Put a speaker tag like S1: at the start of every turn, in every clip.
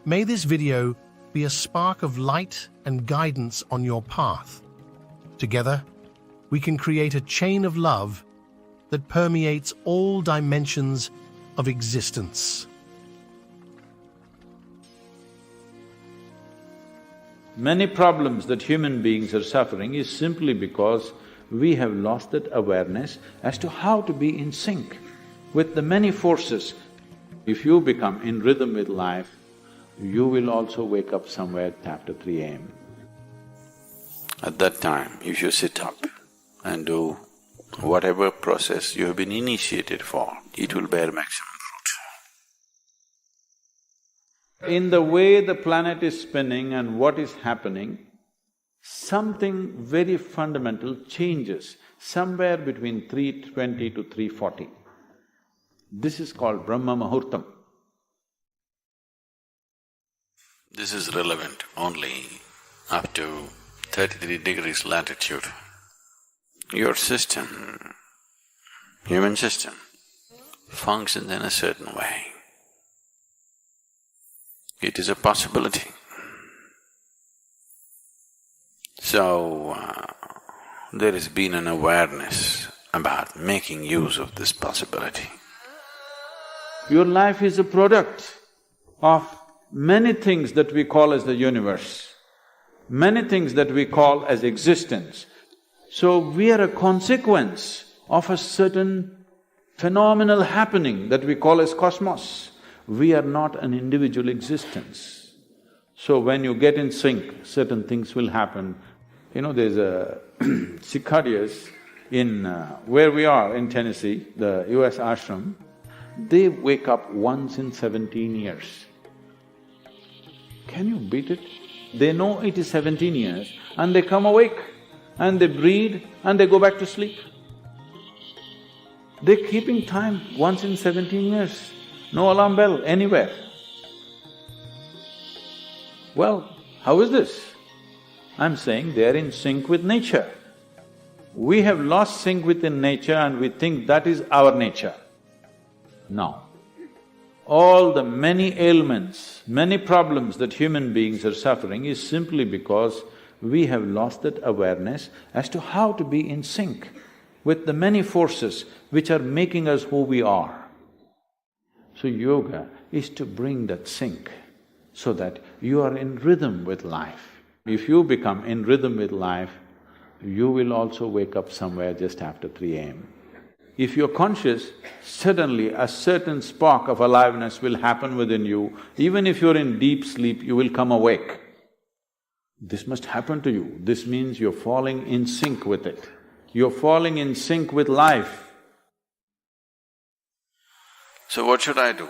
S1: May this video be a spark of light and guidance on your path. Together, we can create a chain of love that permeates all dimensions of existence.
S2: Many problems that human beings are suffering is simply because we have lost that awareness as to how to be in sync with the many forces. If you become in rhythm with life, you will also wake up somewhere after 3 a.m.
S3: At that time, if you sit up and do whatever process you have been initiated for, it will bear maximum fruit.
S2: In the way the planet is spinning and what is happening, something very fundamental changes somewhere between 3:20 to 3:40. This is called Brahma Muhurtam.
S3: This is relevant only up to 33 degrees latitude. Your system, human system, functions in a certain way. It is a possibility. So, there has been an awareness about making use of this possibility.
S2: Your life is a product of many things that we call as the universe, many things that we call as existence. So we are a consequence of a certain phenomenal happening that we call as cosmos. We are not an individual existence. So when you get in sync, certain things will happen. You know, there's a cicadas in where we are in Tennessee, the US ashram, they wake up once in 17 years. Can you beat it? They know it is 17 years and they come awake and they breathe and they go back to sleep. They're keeping time once in 17 years, no alarm bell anywhere. Well, how is this? I'm saying they're in sync with nature. We have lost sync within nature and we think that is our nature. No. All the many ailments, many problems that human beings are suffering is simply because we have lost that awareness as to how to be in sync with the many forces which are making us who we are. So yoga is to bring that sync so that you are in rhythm with life. If you become in rhythm with life, you will also wake up somewhere just after 3 a.m. If you're conscious, suddenly a certain spark of aliveness will happen within you. Even if you're in deep sleep, you will come awake. This must happen to you. This means you're falling in sync with it. You're falling in sync with life.
S3: So what should I do?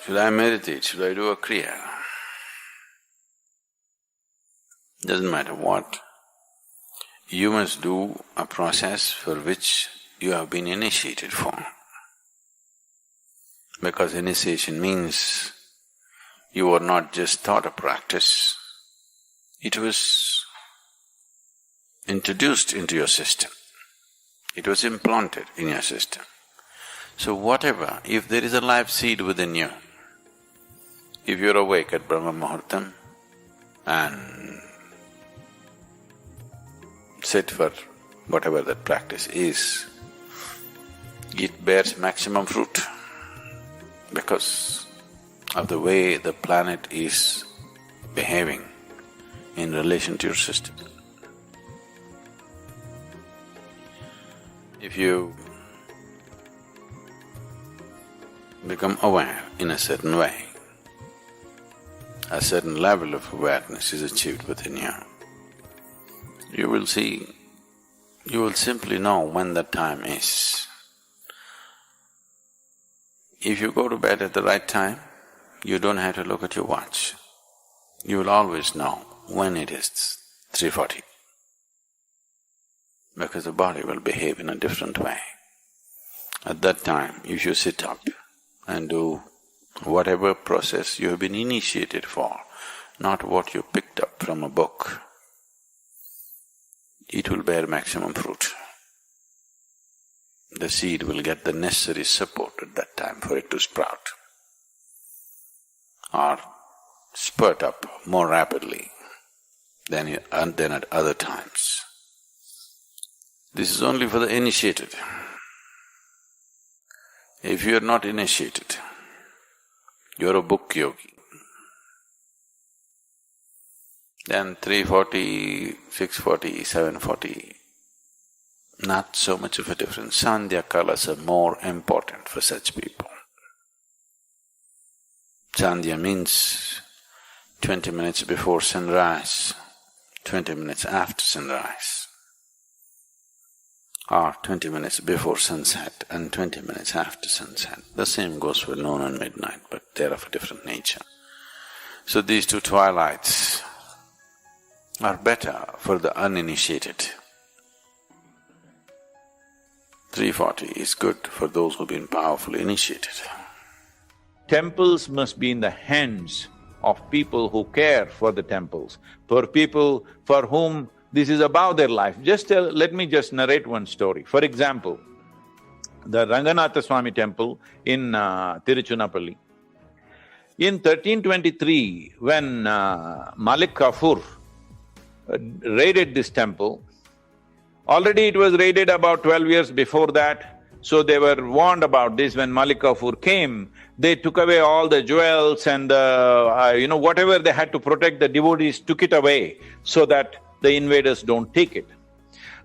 S3: Should I meditate? Should I do a kriya? Doesn't matter what. You must do a process for which you have been initiated for. Because initiation means you were not just taught a practice, it was introduced into your system, it was implanted in your system. So whatever, if there is a life seed within you, if you're awake at Brahma Muhurtam and sit for whatever that practice is, it bears maximum fruit because of the way the planet is behaving in relation to your system. If you become aware in a certain way, a certain level of awareness is achieved within you, you will see, you will simply know when the time is. If you go to bed at the right time, you don't have to look at your watch. You will always know when it is 3:40, because the body will behave in a different way. At that time, if you sit up and do whatever process you have been initiated for, not what you picked up from a book, it will bear maximum fruit. The seed will get the necessary support at that time for it to sprout. Or spurt up more rapidly than at other times. This is only for the initiated. If you are not initiated, you're a book yogi. Then 340, 640, 740, not so much of a difference. Sandhya kalas are more important for such people. Sandhya means 20 minutes before sunrise, 20 minutes after sunrise, or 20 minutes before sunset and 20 minutes after sunset. The same goes for noon and midnight, but they're of a different nature. So these two twilights are better for the uninitiated. 340 is good for those who've been powerfully initiated.
S2: Temples must be in the hands of people who care for the temples, for people for whom this is above their life. Let me just narrate one story. For example, the Ranganatha Swami temple in Tiruchunnappally. In 1323, when Malik Kafur raided this temple, already it was raided about 12 years before that, so they were warned about this. When Malik Kafur came, they took away all the jewels and whatever they had to protect the devotees, took it away so that the invaders don't take it.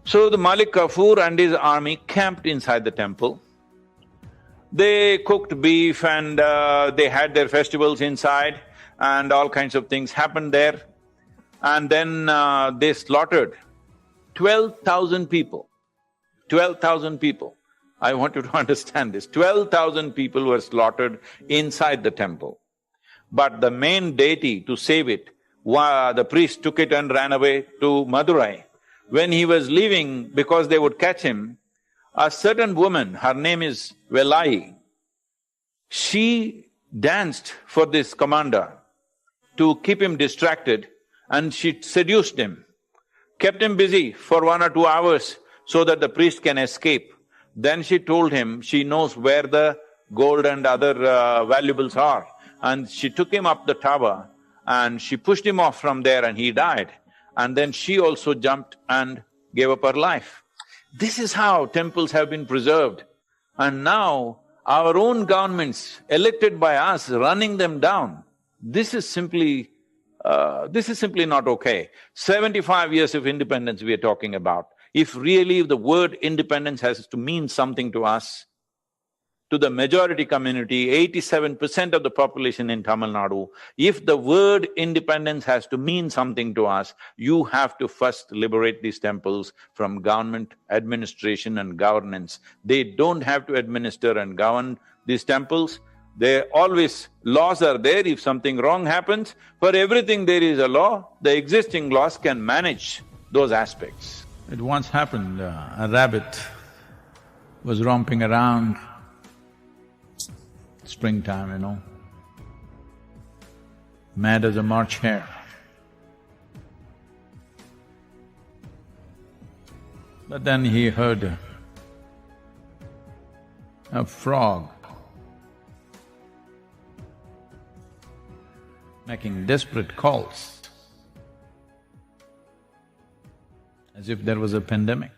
S2: So the Malik Kafur and his army camped inside the temple. They cooked beef and they had their festivals inside and all kinds of things happened there. And then they slaughtered 12,000 people. 12,000 people. I want you to understand this. 12,000 people were slaughtered inside the temple. But the main deity, to save it, the priest took it and ran away to Madurai. When he was leaving, because they would catch him, a certain woman, her name is Velai, she danced for this commander to keep him distracted, and she seduced him, kept him busy for 1 or 2 hours so that the priest can escape. Then she told him she knows where the gold and other valuables are, and she took him up the tower and she pushed him off from there and he died. And then she also jumped and gave up her life. This is how temples have been preserved. And now our own governments, elected by us, running them down, this is simply not okay. 75 years of independence we are talking about. If really the word independence has to mean something to us, to the majority community, 87% of the population in Tamil Nadu, if the word independence has to mean something to us, you have to first liberate these temples from government administration and governance. They don't have to administer and govern these temples. Laws are there. If something wrong happens, for everything there is a law. The existing laws can manage those aspects. It once happened, a rabbit was romping around, springtime, mad as a March hare. But then he heard a frog making desperate calls, as if there was a pandemic.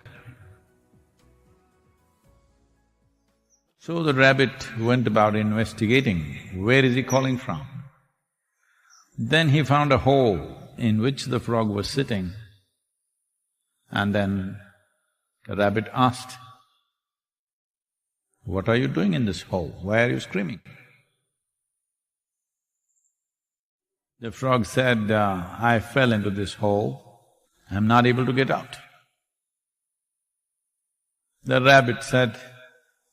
S2: So the rabbit went about investigating, where is he calling from? Then he found a hole in which the frog was sitting, and then the rabbit asked, "What are you doing in this hole? Why are you screaming?" The frog said, "I fell into this hole, I'm not able to get out." The rabbit said,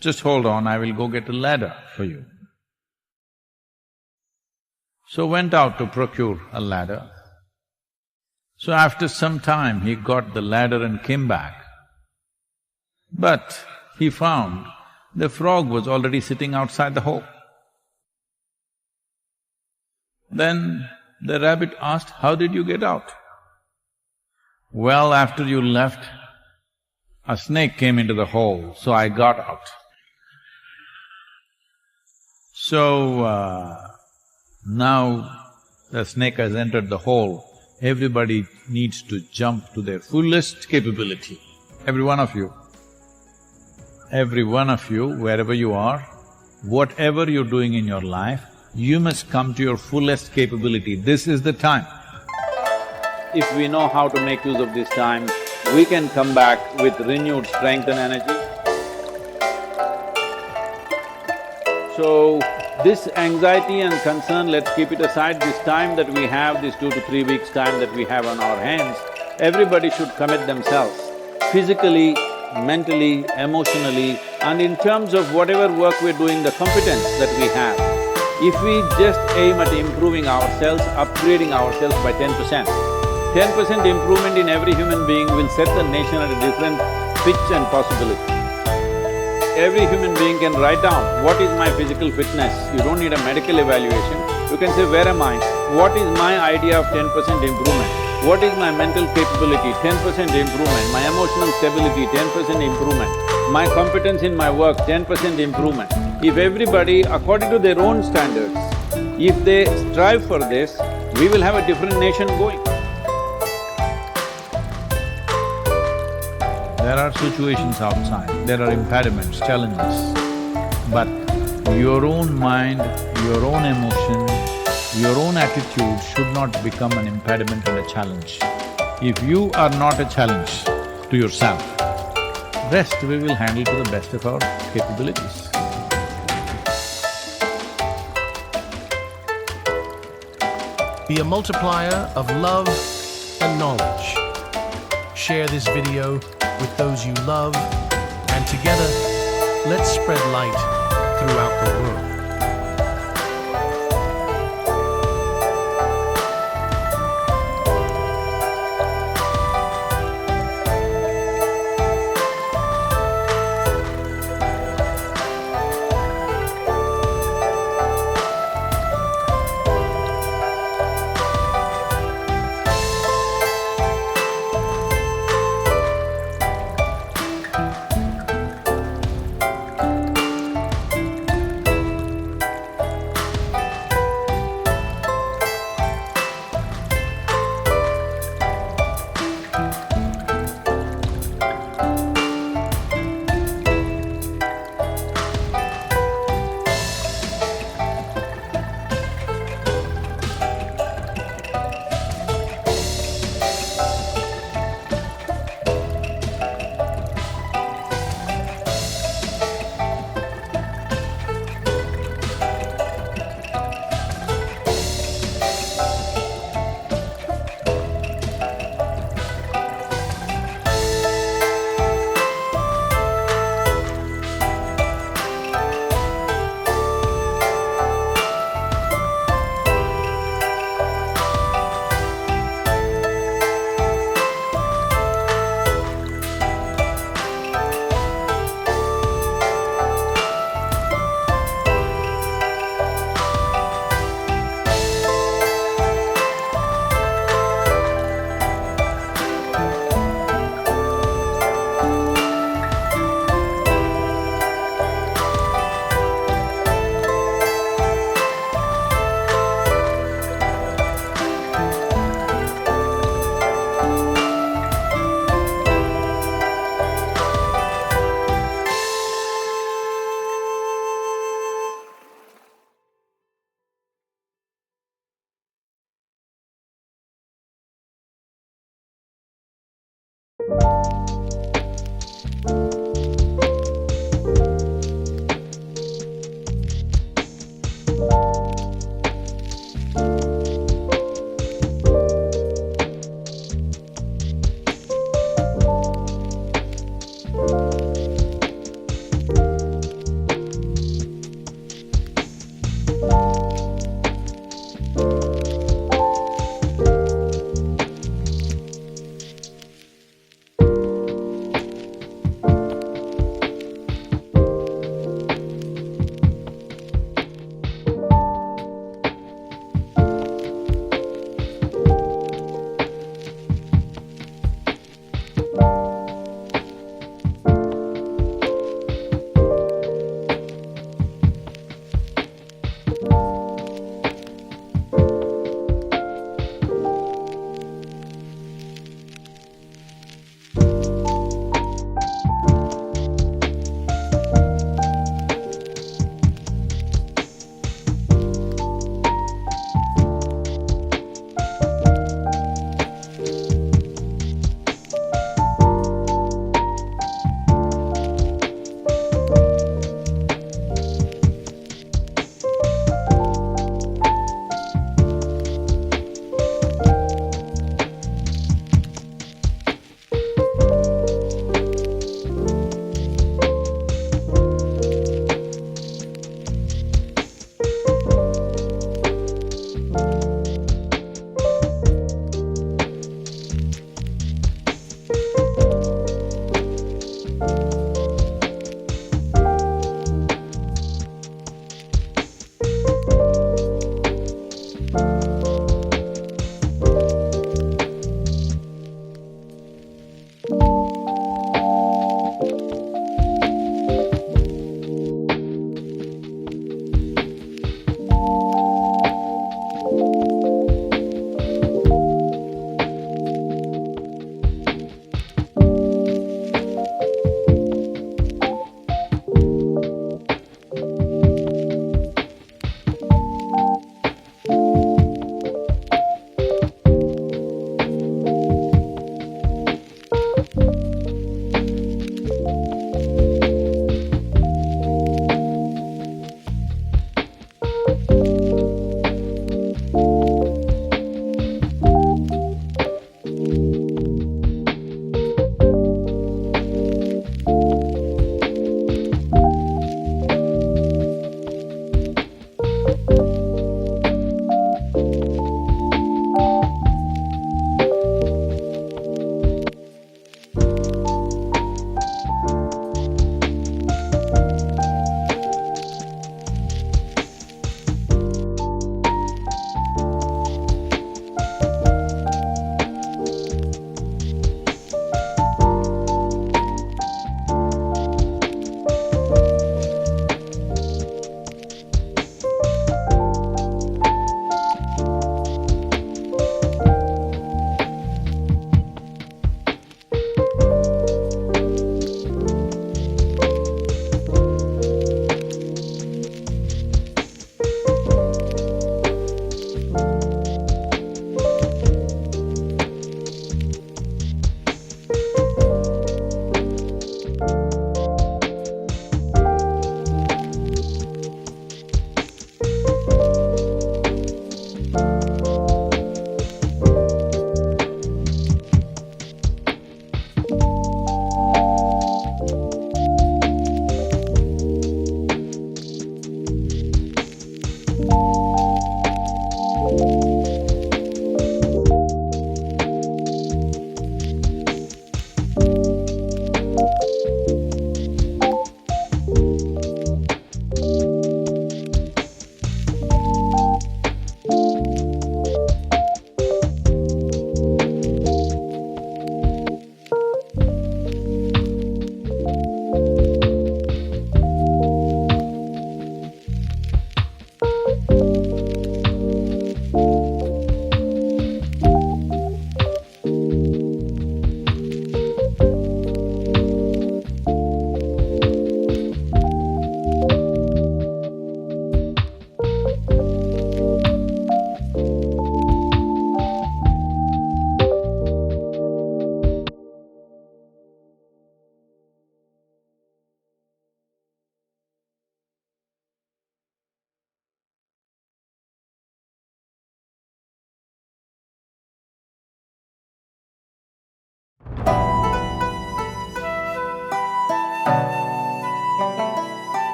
S2: "Just hold on, I will go get a ladder for you." So went out to procure a ladder. So after some time he got the ladder and came back. But he found the frog was already sitting outside the hole. Then the rabbit asked, "How did you get out?" "Well, after you left, a snake came into the hole, so I got out." So, now the snake has entered the hole, everybody needs to jump to their fullest capability. Every one of you, wherever you are, whatever you're doing in your life, you must come to your fullest capability. This is the time. If we know how to make use of this time, we can come back with renewed strength and energy. So, this anxiety and concern, let's keep it aside. This time that we have, this 2 to 3 weeks time that we have on our hands, everybody should commit themselves physically, mentally, emotionally, and in terms of whatever work we're doing, the competence that we have. If we just aim at improving ourselves, upgrading ourselves by 10%, 10% improvement in every human being will set the nation at a different pitch and possibility. Every human being can write down, what is my physical fitness? You don't need a medical evaluation. You can say, where am I? What is my idea of 10% improvement? What is my mental capability? 10% improvement. My emotional stability, 10% improvement. My competence in my work, 10% improvement. If everybody, according to their own standards, if they strive for this, we will have a different nation going. There are situations outside, there are impediments, challenges, but your own mind, your own emotion, your own attitude should not become an impediment and a challenge. If you are not a challenge to yourself, rest we will handle to the best of our capabilities.
S1: Be a multiplier of love and knowledge. Share this video with those you love, and together, let's spread light throughout the world.